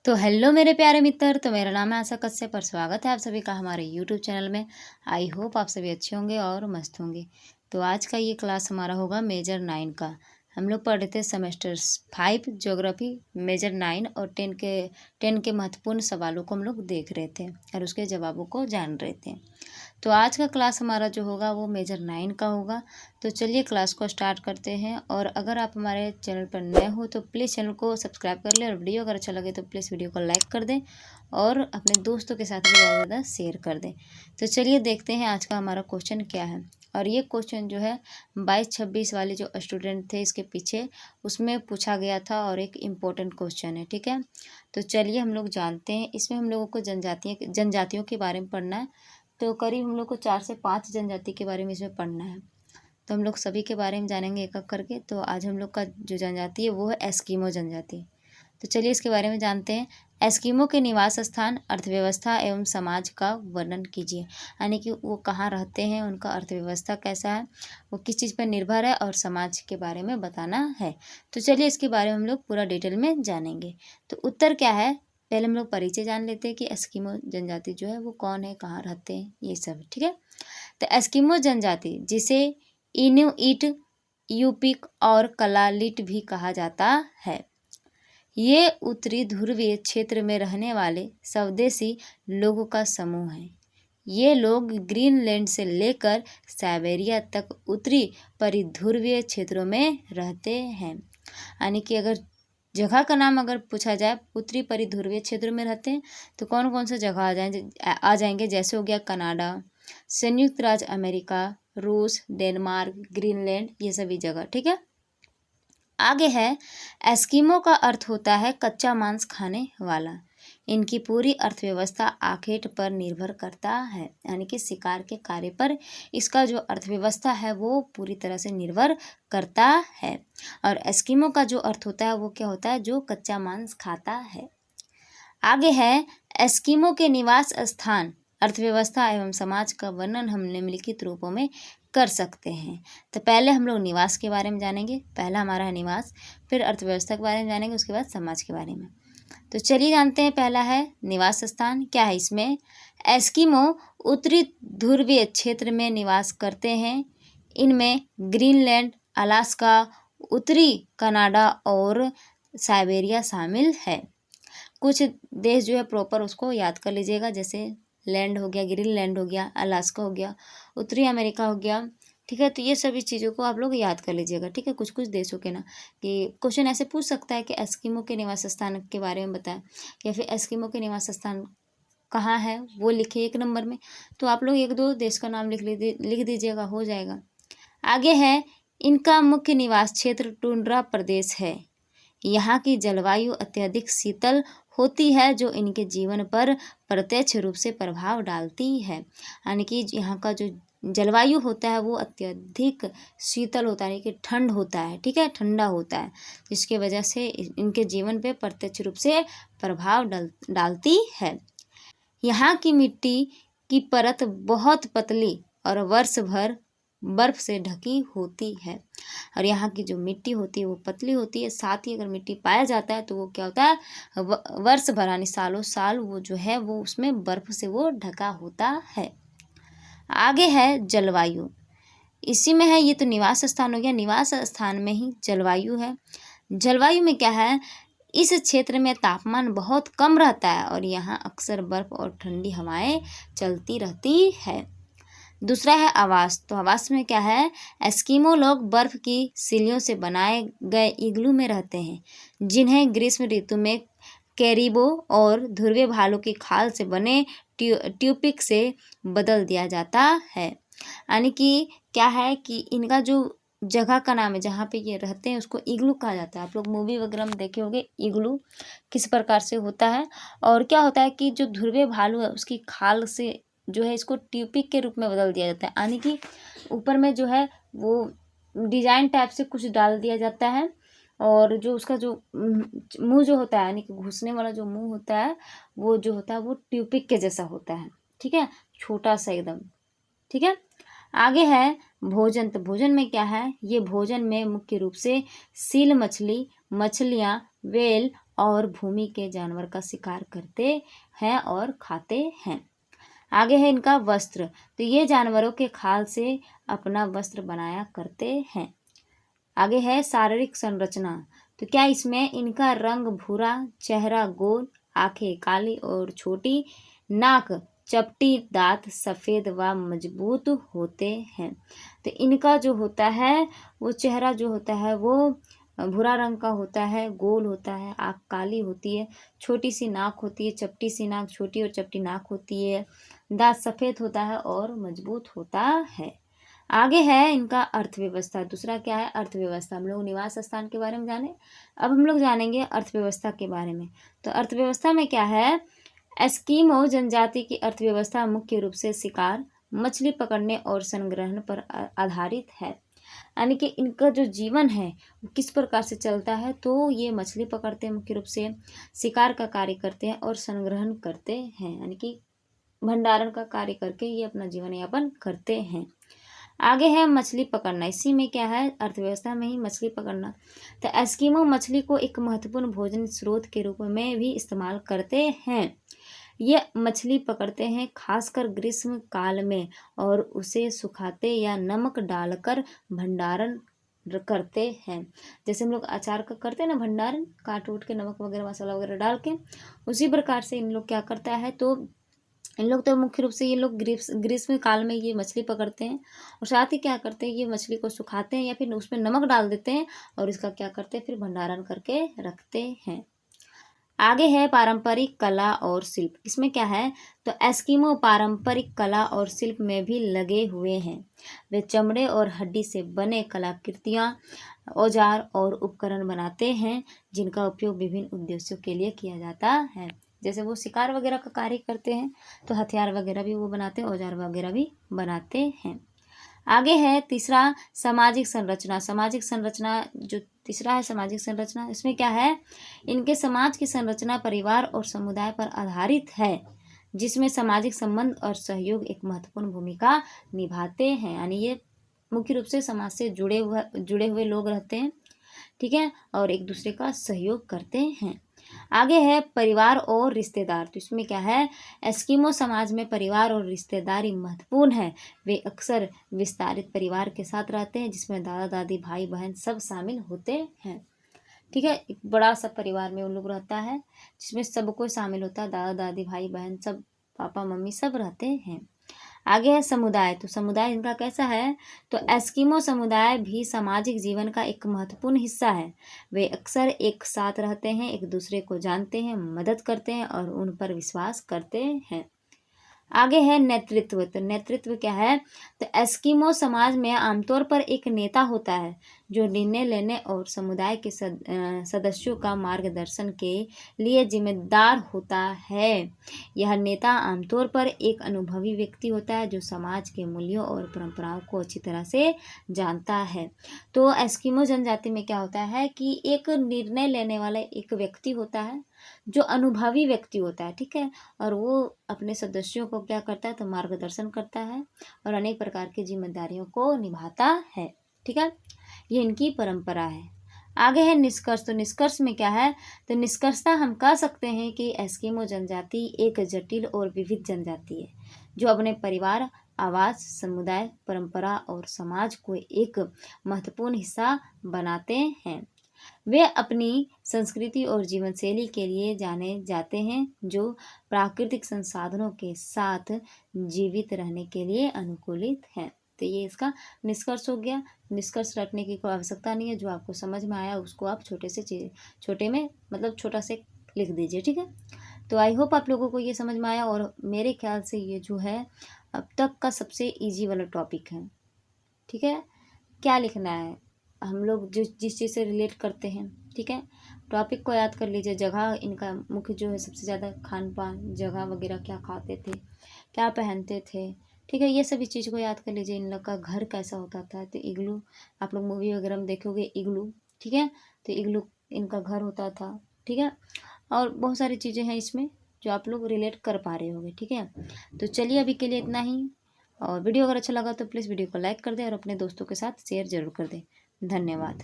तो हेलो मेरे प्यारे मित्र। तो मेरा नाम है आशा कश्यप और स्वागत है आप सभी का हमारे यूट्यूब चैनल में। आई होप आप सभी अच्छे होंगे और मस्त होंगे। तो आज का ये क्लास हमारा होगा मेजर 9 का। हम लोग पढ़ रहे थे सेमेस्टर 5 ज्योग्राफी मेजर 9 और 10 के महत्वपूर्ण सवालों को हम लोग देख रहे थे और उसके जवाबों को जान रहे थे। तो आज का क्लास हमारा जो होगा वो मेजर 9 का होगा। तो चलिए क्लास को स्टार्ट करते हैं। और अगर आप हमारे चैनल पर नए हो तो प्लीज़ चैनल को सब्सक्राइब कर लें और वीडियो अगर अच्छा लगे तो प्लीज़ वीडियो को लाइक कर दें और अपने दोस्तों के साथ भी ज़्यादा से ज़्यादा शेयर कर दें। तो चलिए देखते हैं आज का हमारा क्वेश्चन क्या है। और ये क्वेश्चन जो है 22-26 वाले जो स्टूडेंट थे इसके पीछे उसमें पूछा गया था और एक इम्पोर्टेंट क्वेश्चन है। ठीक है, तो चलिए हम लोग जानते हैं। इसमें हम लोगों को जनजातियों के बारे में पढ़ना है। तो करीब हम लोग को 4 से 5 जनजाति के बारे में इसमें पढ़ना है। तो हम लोग सभी के बारे में जानेंगे एक एक करके। तो आज हम लोग का जो जनजाति है वो है एस्किमो जनजाति। तो चलिए इसके बारे में जानते हैं। एस्किमो के निवास स्थान, अर्थव्यवस्था एवं समाज का वर्णन कीजिए। यानी कि वो कहाँ रहते हैं, उनका अर्थव्यवस्था कैसा है, वो किस चीज़ पर निर्भर है और समाज के बारे में बताना है। तो चलिए इसके बारे में हम लोग पूरा डिटेल में जानेंगे। तो उत्तर क्या है, पहले हम लोग परिचय जान लेते हैं कि एस्किमो जनजाति जो है वो कौन है, कहाँ रहते हैं, ये सब। ठीक है, तो एस्किमो जनजाति जिसे इनुइट, यूपिक और कलालिट भी कहा जाता है, ये उत्तरी ध्रुवीय क्षेत्र में रहने वाले स्वदेशी लोगों का समूह है। ये लोग ग्रीनलैंड से लेकर साइबेरिया तक उत्तरी परिध्रुवीय क्षेत्रों में रहते हैं। यानी कि अगर जगह का नाम अगर पूछा जाए, उत्तरी परिध्रुवीय क्षेत्र में रहते हैं तो कौन कौन सा जगह आ जाएंगे, जैसे हो गया कनाडा, संयुक्त राज्य अमेरिका, रूस, डेनमार्क, ग्रीनलैंड, ये सभी जगह। ठीक है, आगे है एस्किमो का अर्थ होता है कच्चा मांस खाने वाला। इनकी पूरी अर्थव्यवस्था आखेट पर निर्भर करता है, यानी कि शिकार के कार्य पर इसका जो अर्थव्यवस्था है वो पूरी तरह से निर्भर करता है। और एस्किमो का जो अर्थ होता है वो क्या होता है, जो कच्चा मांस खाता है। आगे है एस्किमो के निवास स्थान, अर्थव्यवस्था एवं समाज का वर्णन हम निम्नलिखित रूपों में कर सकते हैं। तो पहले हम लोग निवास के बारे में जानेंगे। पहला हमारा है निवास, फिर अर्थव्यवस्था के बारे में जानेंगे, उसके बाद समाज के बारे में। तो चलिए जानते हैं। पहला है निवास स्थान। क्या है इसमें, एस्किमो उत्तरी ध्रुवीय क्षेत्र में निवास करते हैं। इनमें ग्रीनलैंड, अलास्का, उत्तरी कनाडा और साइबेरिया शामिल है। कुछ देश जो है प्रॉपर उसको याद कर लीजिएगा, जैसे लैंड हो गया, ग्रीनलैंड हो गया, अलास्का हो गया, उत्तरी अमेरिका हो गया। ठीक है, तो ये सभी चीज़ों को आप लोग याद कर लीजिएगा। ठीक है, कुछ कुछ देशों के ना कि क्वेश्चन ऐसे पूछ सकता है कि एस्किमो के निवास स्थान के बारे में बताएं, या फिर एस्किमो के निवास स्थान कहाँ है वो लिखे 1 नंबर में। तो आप लोग 1-2 देश का नाम लिख दीजिएगा, हो जाएगा। आगे है इनका मुख्य निवास क्षेत्र टुंड्रा प्रदेश है। यहाँ की जलवायु अत्यधिक शीतल होती है जो इनके जीवन पर प्रत्यक्ष रूप से प्रभाव डालती है। यानी कि यहाँ का जो जलवायु होता है वो अत्यधिक शीतल होता है, यानी कि ठंड होता है। ठीक है, ठंडा होता है, जिसके वजह से इनके जीवन पे प्रत्यक्ष रूप से प्रभाव डालती है। यहाँ की मिट्टी की परत बहुत पतली और वर्ष भर बर्फ से ढकी होती है। और यहाँ की जो मिट्टी होती है वो पतली होती है, साथ ही अगर मिट्टी पाया जाता है तो वो क्या होता है, वर्ष भर यानी सालों साल वो जो है वो उसमें बर्फ से वो ढका होता है। आगे है जलवायु, इसी में है, ये तो निवास स्थान हो गया। निवास स्थान में ही जलवायु है। जलवायु में क्या है, इस क्षेत्र में तापमान बहुत कम रहता है और यहाँ अक्सर बर्फ और ठंडी हवाएं चलती रहती है। दूसरा है आवास। तो आवास में क्या है, एस्किमो लोग बर्फ की सिल्लियों से बनाए गए इग्लू में रहते हैं, जिन्हें ग्रीष्म ऋतु में कैरिबो और ध्रुवीय भालू की खाल से बने ट्यूपिक से बदल दिया जाता है। यानी कि क्या है कि इनका जो जगह का नाम है जहाँ पे ये रहते हैं उसको इग्लू कहा जाता है। आप लोग मूवी वगैरह में देखे होंगे इग्लू किस प्रकार से होता है। और क्या होता है कि जो ध्रुवीय भालू है उसकी खाल से जो है इसको ट्यूपिक के रूप में बदल दिया जाता है, यानी कि ऊपर में जो है वो डिजाइन टाइप से कुछ डाल दिया जाता है। और जो उसका जो मुंह जो होता है, यानी कि घुसने वाला जो मुंह होता है वो जो होता है वो ट्यूपिक के जैसा होता है। ठीक है, छोटा सा एकदम। ठीक है, आगे है भोजन। तो भोजन में क्या है, ये भोजन में मुख्य रूप से सील मछली, मछलियाँ, व्हेल और भूमि के जानवर का शिकार करते हैं और खाते हैं। आगे है इनका वस्त्र, तो ये जानवरों के खाल से अपना वस्त्र बनाया करते हैं। आगे है शारीरिक संरचना, तो क्या इसमें इनका रंग भूरा, चेहरा गोल, आंखें काली और छोटी, नाक चपटी, दांत सफ़ेद व मजबूत होते हैं। तो इनका जो होता है वो चेहरा जो होता है वो भूरा रंग का होता है, गोल होता है, आँख काली होती है, छोटी सी नाक होती है, चपटी सी नाक, छोटी और चपटी नाक होती है, दांत सफ़ेद होता है और मजबूत होता है। आगे है इनका अर्थव्यवस्था, दूसरा क्या है अर्थव्यवस्था। हम लोग निवास स्थान के बारे में जाने, अब हम लोग जानेंगे अर्थव्यवस्था के बारे में। तो अर्थव्यवस्था में क्या है, एस्किमो जनजाति की अर्थव्यवस्था मुख्य रूप से शिकार, मछली पकड़ने और संग्रहण पर आधारित है। यानी कि इनका जो जीवन है वो किस प्रकार से चलता है, तो ये मछली पकड़ते हैं, मुख्य रूप से शिकार का कार्य करते हैं और संग्रहण करते हैं, यानी कि भंडारण का कार्य करके ये अपना जीवन यापन करते हैं। आगे है मछली पकड़ना, इसी में क्या है अर्थव्यवस्था में ही मछली पकड़ना। तो एस्किमो मछली को एक महत्वपूर्ण भोजन स्रोत के रूप में भी इस्तेमाल करते हैं। ये मछली पकड़ते हैं खासकर ग्रीष्म काल में और उसे सुखाते या नमक डालकर भंडारण करते हैं। जैसे हम लोग अचार का करते हैं ना भंडारण, काट उट के नमक वगैरह मसाला वगैरह डाल के, उसी प्रकार से इन लोग क्या करता है, तो इन लोग तो मुख्य रूप से ये लोग ग्रीष्म काल में ये मछली पकड़ते हैं और साथ ही क्या करते हैं, ये मछली को सुखाते हैं या फिर उसमें नमक डाल देते हैं और इसका क्या करते हैं फिर भंडारण करके रखते हैं। आगे है पारंपरिक कला और शिल्प, इसमें क्या है, तो एस्किमो पारंपरिक कला और शिल्प में भी लगे हुए हैं। वे चमड़े और हड्डी से बने कलाकृतियाँ, औजार और उपकरण बनाते हैं जिनका उपयोग विभिन्न उद्देश्यों के लिए किया जाता है। जैसे वो शिकार वगैरह का कार्य करते हैं तो हथियार वगैरह भी वो बनाते हैं, औजार वगैरह भी बनाते हैं। आगे है तीसरा सामाजिक संरचना। सामाजिक संरचना जो तीसरा है सामाजिक संरचना, इसमें क्या है, इनके समाज की संरचना परिवार और समुदाय पर आधारित है जिसमें सामाजिक संबंध और सहयोग एक महत्वपूर्ण भूमिका निभाते हैं। यानी ये मुख्य रूप से समाज से जुड़े हुए लोग रहते हैं, ठीक है, और एक दूसरे का सहयोग करते हैं। आगे है परिवार और रिश्तेदार, तो इसमें क्या है, एस्किमो समाज में परिवार और रिश्तेदारी महत्वपूर्ण है। वे अक्सर विस्तारित परिवार के साथ रहते हैं जिसमें दादा दादी भाई बहन सब शामिल होते हैं, ठीक है, एक बड़ा सा परिवार में उन लोग रहता है जिसमें सब कोई शामिल होता है, दादा दादी भाई बहन सब, पापा मम्मी सब रहते हैं। आगे है समुदाय, तो समुदाय इनका कैसा है, तो एस्किमो समुदाय भी सामाजिक जीवन का एक महत्वपूर्ण हिस्सा है। वे अक्सर एक साथ रहते हैं, एक दूसरे को जानते हैं, मदद करते हैं और उन पर विश्वास करते हैं। आगे है नेतृत्व, तो नेतृत्व क्या है, तो एस्किमो समाज में आमतौर पर एक नेता होता है जो निर्णय लेने और समुदाय के सदस्यों का मार्गदर्शन के लिए जिम्मेदार होता है। यह नेता आमतौर पर एक अनुभवी व्यक्ति होता है जो समाज के मूल्यों और परंपराओं को अच्छी तरह से जानता है। तो एस्किमो जनजाति में क्या होता है कि एक निर्णय लेने वाला एक व्यक्ति होता है जो अनुभवी व्यक्ति होता है, ठीक है, और वो अपने सदस्यों को क्या करता है, तो मार्गदर्शन करता है और अनेक प्रकार की जिम्मेदारियों को निभाता है, ठीक है, ये इनकी परंपरा है। आगे है निष्कर्ष, तो निष्कर्ष में क्या है, तो निष्कर्षता हम कह सकते हैं कि एस्किमो जनजाति एक जटिल और विविध जनजाति है जो अपने परिवार, आवास, समुदाय, परंपरा और समाज को एक महत्वपूर्ण हिस्सा बनाते हैं। वे अपनी संस्कृति और जीवन शैली के लिए जाने जाते हैं जो प्राकृतिक संसाधनों के साथ जीवित रहने के लिए अनुकूलित है। तो ये इसका निष्कर्ष हो गया। निष्कर्ष रटने की कोई आवश्यकता नहीं है, जो आपको समझ में आया उसको आप छोटे में मतलब छोटा से लिख दीजिए, ठीक है। तो आई होप आप लोगों को ये समझ में आया और मेरे ख्याल से ये जो है अब तक का सबसे इजी वाला टॉपिक है, ठीक है। क्या लिखना है, हम लोग जिस चीज़ से रिलेट करते हैं, ठीक है, टॉपिक को याद कर लीजिए। जगह इनका मुख्य जो है सबसे ज़्यादा खान पान, जगह वगैरह, क्या खाते थे, क्या पहनते थे, ठीक है, ये सभी चीज़ को याद कर लीजिए। इन लोग का घर कैसा होता था, तो इग्लू, आप लोग मूवी वगैरह में देखोगे इग्लू, ठीक है, तो इग्लू इनका घर होता था, ठीक है, और बहुत सारी चीज़ें हैं इसमें जो आप लोग रिलेट कर पा रहे होंगे, ठीक है। तो चलिए अभी के लिए इतना ही, और वीडियो अगर अच्छा लगा तो प्लीज़ वीडियो को लाइक कर दें और अपने दोस्तों के साथ शेयर ज़रूर कर दें। धन्यवाद।